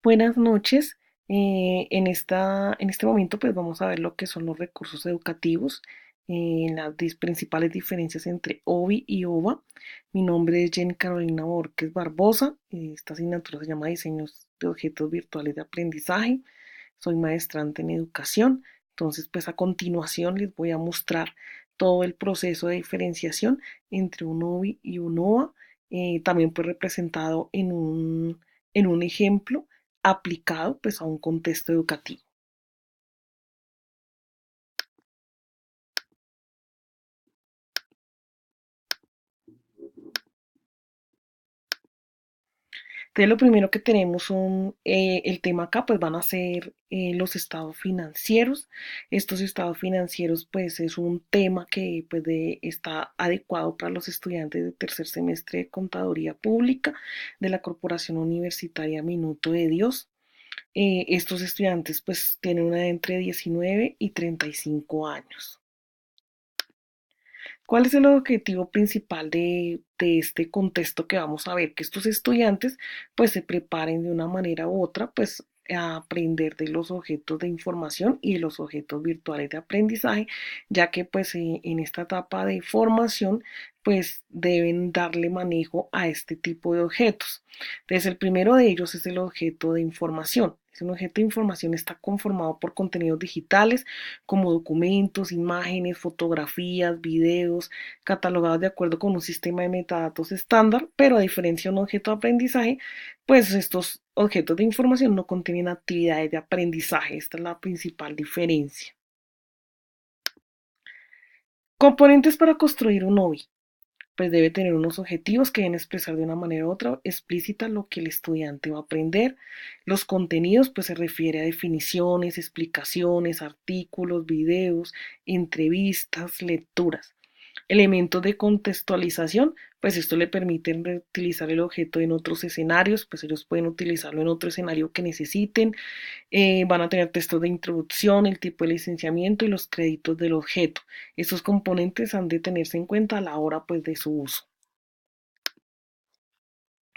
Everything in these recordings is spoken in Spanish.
Buenas noches. En este momento pues vamos a ver lo que son los recursos educativos, principales diferencias entre OBI y OVA. Mi nombre es Jenny Carolina Borges Barbosa. Esta asignatura se llama Diseños de Objetos Virtuales de Aprendizaje. Soy maestrante en educación. Entonces pues a continuación les voy a mostrar todo el proceso de diferenciación entre un OBI y un OVA, también pues representado en un ejemplo aplicado pues a un contexto educativo. Entonces lo primero que tenemos son el tema acá pues van a ser los estados financieros. Estos estados financieros pues es un tema que está adecuado para los estudiantes de tercer semestre de Contaduría Pública de la Corporación Universitaria Minuto de Dios. Estos estudiantes pues tienen una edad entre 19 y 35 años. ¿Cuál es el objetivo principal de este contexto que vamos a ver? Que estos estudiantes pues se preparen de una manera u otra pues a aprender de los objetos de información y de los objetos virtuales de aprendizaje, ya que pues en esta etapa de formación pues deben darle manejo a este tipo de objetos. Entonces el primero de ellos es el objeto de información. Un objeto de información está conformado por contenidos digitales como documentos, imágenes, fotografías, videos, catalogados de acuerdo con un sistema de metadatos estándar, pero a diferencia de un objeto de aprendizaje, pues estos objetos de información no contienen actividades de aprendizaje. Esta es la principal diferencia. Componentes para construir un OBI. Pues debe tener unos objetivos que deben expresar de una manera u otra explícita lo que el estudiante va a aprender. Los contenidos, pues se refiere a definiciones, explicaciones, artículos, videos, entrevistas, lecturas. Elementos de contextualización, pues esto le permite reutilizar el objeto en otros escenarios, pues ellos pueden utilizarlo en otro escenario que necesiten. Van a tener textos de introducción, el tipo de licenciamiento y los créditos del objeto. Estos componentes han de tenerse en cuenta a la hora pues de su uso.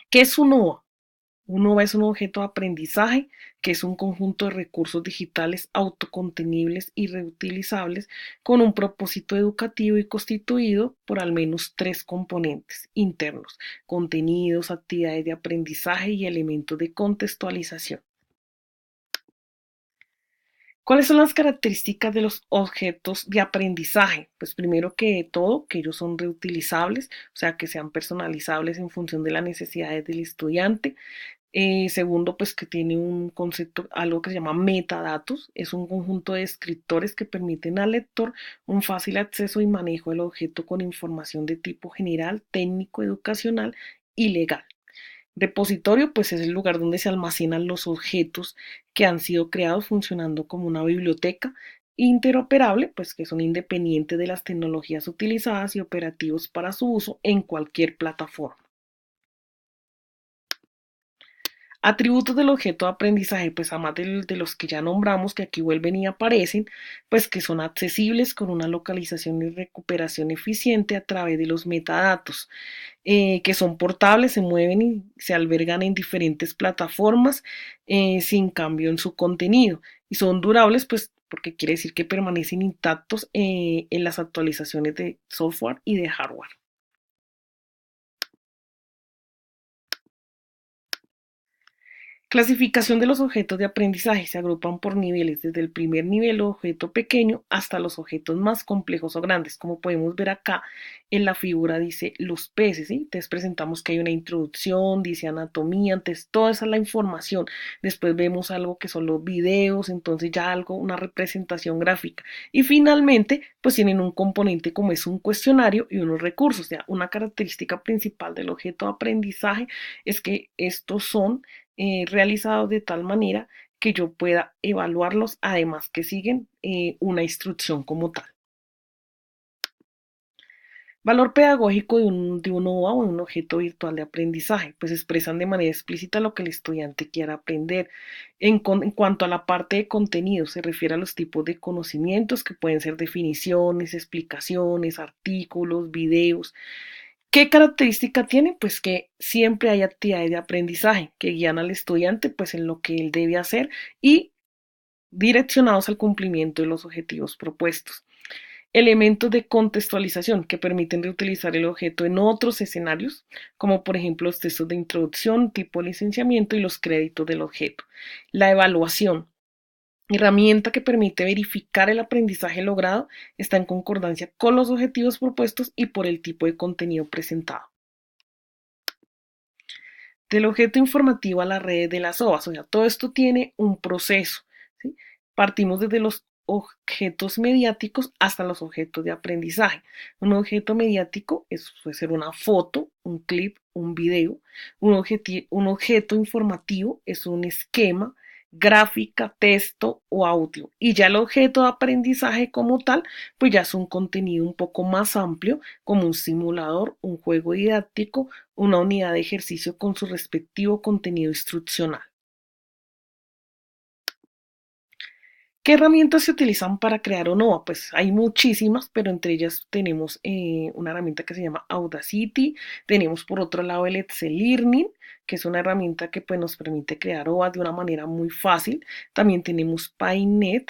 ¿Qué es un OVA? Un OVA es un objeto de aprendizaje que es un conjunto de recursos digitales autocontenibles y reutilizables con un propósito educativo y constituido por al menos tres componentes internos: contenidos, actividades de aprendizaje y elementos de contextualización. ¿Cuáles son las características de los objetos de aprendizaje? Pues primero que todo, que ellos son reutilizables, o sea, que sean personalizables en función de las necesidades del estudiante. Segundo, pues que tiene un concepto, algo que se llama metadatos. Es un conjunto de descriptores que permiten al lector un fácil acceso y manejo del objeto con información de tipo general, técnico, educacional y legal. Repositorio, pues es el lugar donde se almacenan los objetos que han sido creados funcionando como una biblioteca interoperable, pues que son independientes de las tecnologías utilizadas y operativos para su uso en cualquier plataforma. Atributos del objeto de aprendizaje, pues además de los que ya nombramos, que aquí vuelven y aparecen, pues que son accesibles con una localización y recuperación eficiente a través de los metadatos, que son portables, se mueven y se albergan en diferentes plataformas sin cambio en su contenido, y son durables, pues porque quiere decir que permanecen intactos en las actualizaciones de software y de hardware. Clasificación de los objetos de aprendizaje se agrupan por niveles, desde el primer nivel o objeto pequeño hasta los objetos más complejos o grandes. Como podemos ver acá en la figura dice los peces, ¿sí? Entonces presentamos que hay una introducción, dice anatomía, entonces toda esa es la información. Después vemos algo que son los videos, entonces ya algo, una representación gráfica. Y finalmente, pues tienen un componente como es un cuestionario y unos recursos. O sea, una característica principal del objeto de aprendizaje es que estos son realizados de tal manera que yo pueda evaluarlos, además que siguen una instrucción como tal. Valor pedagógico de un OVA o de un objeto virtual de aprendizaje, pues expresan de manera explícita lo que el estudiante quiera aprender. En cuanto a la parte de contenido, se refiere a los tipos de conocimientos que pueden ser definiciones, explicaciones, artículos, videos. ¿Qué característica tiene? Pues que siempre hay actividades de aprendizaje que guían al estudiante pues en lo que él debe hacer y direccionados al cumplimiento de los objetivos propuestos. Elementos de contextualización que permiten reutilizar el objeto en otros escenarios, como por ejemplo los textos de introducción, tipo de licenciamiento y los créditos del objeto. La evaluación, herramienta que permite verificar el aprendizaje logrado, está en concordancia con los objetivos propuestos y por el tipo de contenido presentado. Del objeto informativo a la red de las OAS, o sea, todo esto tiene un proceso, ¿sí? Partimos desde los objetos mediáticos hasta los objetos de aprendizaje. Un objeto mediático puede ser una foto, un clip, un video. Un objeto informativo es un esquema, gráfica, texto o audio. Y ya el objeto de aprendizaje como tal, pues ya es un contenido un poco más amplio, como un simulador, un juego didáctico, una unidad de ejercicio con su respectivo contenido instruccional. ¿Qué herramientas se utilizan para crear ONOVA? Pues hay muchísimas, pero entre ellas tenemos una herramienta que se llama Audacity, tenemos por otro lado el Excel Learning, que es una herramienta que pues, nos permite crear OVAs de una manera muy fácil. También tenemos PyNet,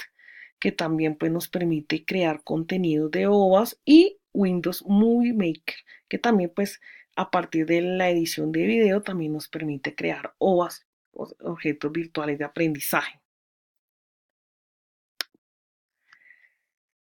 que también pues, nos permite crear contenido de OVAs y Windows Movie Maker, que también pues a partir de la edición de video también nos permite crear OVAs, objetos virtuales de aprendizaje.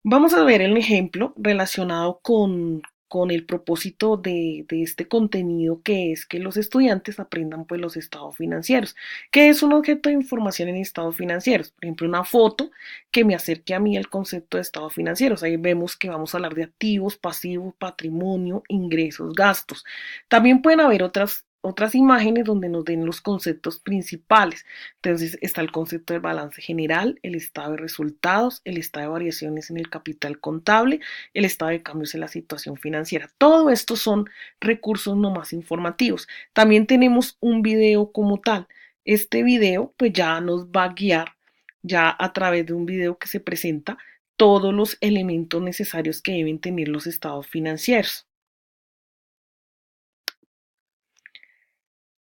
Vamos a ver el ejemplo relacionado con el propósito de este contenido, que es que los estudiantes aprendan pues los estados financieros. ¿Qué es un objeto de información en estados financieros? Por ejemplo, una foto que me acerque a mí el concepto de estados financieros. Ahí vemos que vamos a hablar de activos, pasivos, patrimonio, ingresos, gastos. También pueden haber otras imágenes donde nos den los conceptos principales. Entonces está el concepto del balance general, el estado de resultados, el estado de variaciones en el capital contable, el estado de cambios en la situación financiera. Todo esto son recursos no más informativos. También tenemos un video como tal. Este video pues ya nos va a guiar ya a través de un video que se presenta todos los elementos necesarios que deben tener los estados financieros.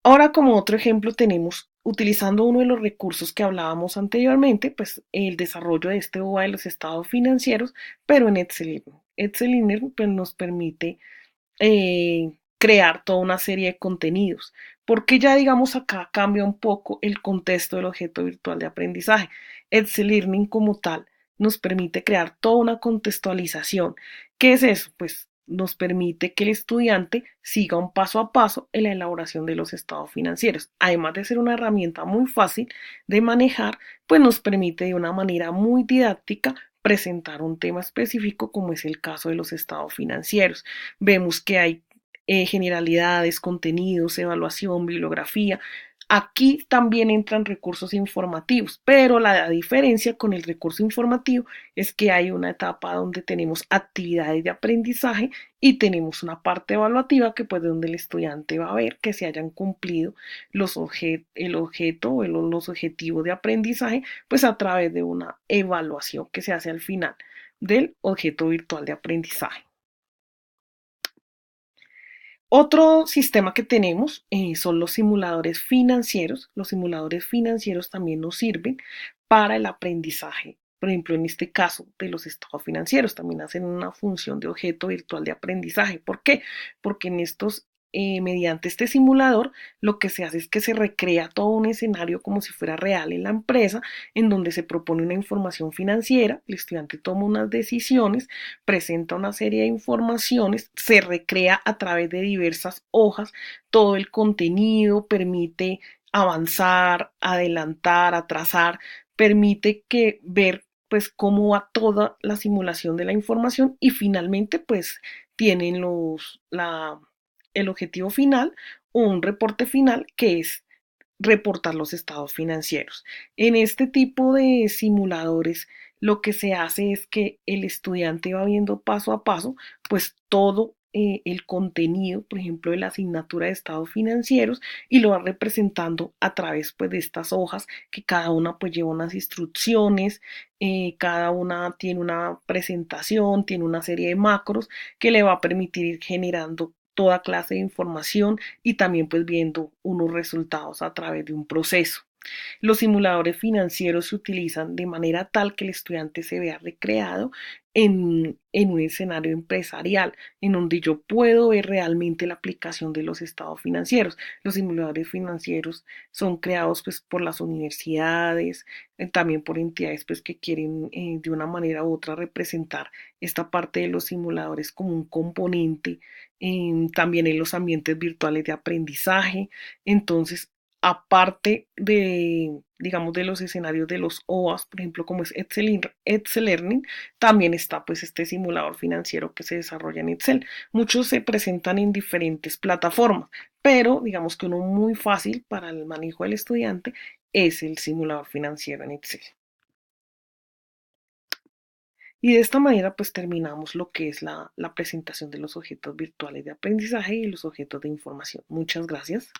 Ahora, como otro ejemplo, tenemos, utilizando uno de los recursos que hablábamos anteriormente, pues el desarrollo de este OVA de los estados financieros, pero en Excel. Excel pues, nos permite crear toda una serie de contenidos, porque ya digamos acá cambia un poco el contexto del objeto virtual de aprendizaje. Excel Learning como tal nos permite crear toda una contextualización. ¿Qué es eso? Pues nos permite que el estudiante siga un paso a paso en la elaboración de los estados financieros. Además de ser una herramienta muy fácil de manejar, pues nos permite de una manera muy didáctica presentar un tema específico como es el caso de los estados financieros. Vemos que hay generalidades, contenidos, evaluación, bibliografía. Aquí también entran recursos informativos, pero la diferencia con el recurso informativo es que hay una etapa donde tenemos actividades de aprendizaje y tenemos una parte evaluativa que pues donde el estudiante va a ver que se hayan cumplido el objeto o los objetivos de aprendizaje pues a través de una evaluación que se hace al final del objeto virtual de aprendizaje. Otro sistema que tenemos son los simuladores financieros. Los simuladores financieros también nos sirven para el aprendizaje. Por ejemplo, en este caso de los estados financieros, también hacen una función de objeto virtual de aprendizaje. ¿Por qué? Porque mediante este simulador, lo que se hace es que se recrea todo un escenario como si fuera real en la empresa, en donde se propone una información financiera, el estudiante toma unas decisiones, presenta una serie de informaciones, se recrea a través de diversas hojas todo el contenido, permite avanzar, adelantar, atrasar, permite que ver pues cómo va toda la simulación de la información y finalmente pues tienen el objetivo final o un reporte final que es reportar los estados financieros. En este tipo de simuladores, lo que se hace es que el estudiante va viendo paso a paso, pues todo el contenido, por ejemplo, de la asignatura de estados financieros y lo va representando a través pues, de estas hojas que cada una pues lleva unas instrucciones, cada una tiene una presentación, tiene una serie de macros que le va a permitir ir generando toda clase de información y también pues viendo unos resultados a través de un proceso. Los simuladores financieros se utilizan de manera tal que el estudiante se vea recreado en un escenario empresarial, en donde yo puedo ver realmente la aplicación de los estados financieros. Los simuladores financieros son creados pues, por las universidades, también por entidades pues, que quieren de una manera u otra representar esta parte de los simuladores como un componente también en los ambientes virtuales de aprendizaje. Entonces, aparte de, digamos, de los escenarios de los OAS, por ejemplo, como es Excel Learning, también está pues este simulador financiero que se desarrolla en Excel. Muchos se presentan en diferentes plataformas, pero digamos que uno muy fácil para el manejo del estudiante es el simulador financiero en Excel. Y de esta manera pues terminamos lo que es la presentación de los objetos virtuales de aprendizaje y los objetos de información. Muchas gracias.